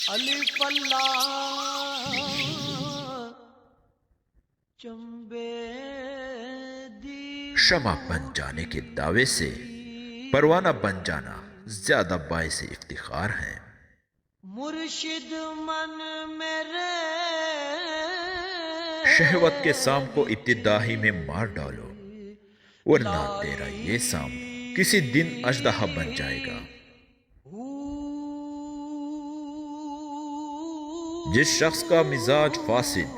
الف اللہ چمبے دی شمع بن جانے کے دعوے سے پروانہ بن جانا زیادہ باعث افتخار ہیں۔ مرشد من میرے شہوت کے سام کو ابتدا ہی میں مار ڈالو، ورنہ تیرا یہ سام کسی دن اژدہا بن جائے گا۔ جس شخص کا مزاج فاسد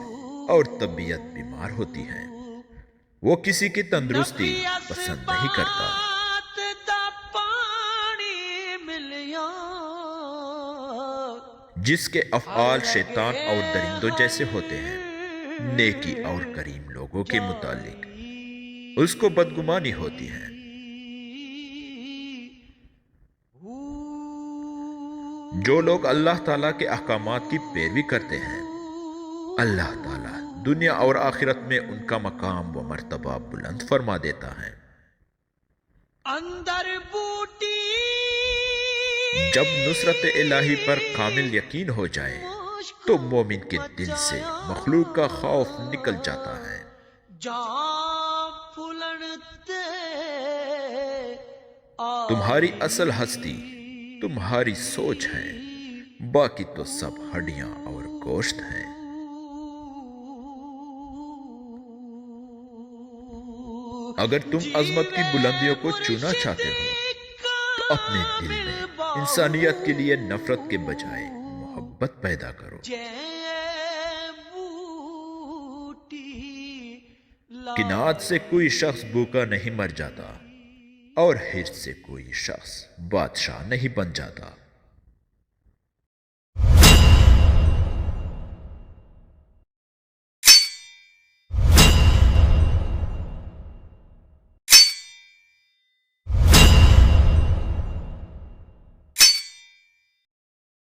اور طبیعت بیمار ہوتی ہے وہ کسی کی تندرستی پسند نہیں کرتا۔ جس کے افعال شیطان اور درندوں جیسے ہوتے ہیں، نیکی اور کریم لوگوں کے متعلق اس کو بدگمانی ہوتی ہے۔ جو لوگ اللہ تعالیٰ کے احکامات کی پیروی کرتے ہیں، اللہ تعالیٰ دنیا اور آخرت میں ان کا مقام و مرتبہ بلند فرما دیتا ہے۔ اندر بوٹی جب نصرت الہی پر کامل یقین ہو جائے تو مومن کے دل سے مخلوق کا خوف نکل جاتا ہے۔ جہاں پھلنتے تمہاری اصل ہستی تمہاری سوچ ہے، باقی تو سب ہڈیاں اور گوشت ہیں۔ اگر تم عظمت کی بلندیوں کو چونا چاہتے ہو تو اپنے دل میں انسانیت کے لیے نفرت کے بجائے محبت پیدا کرو۔ قناعت سے کوئی شخص بھوکا نہیں مر جاتا اور حرص سے کوئی شخص بادشاہ نہیں بن جاتا۔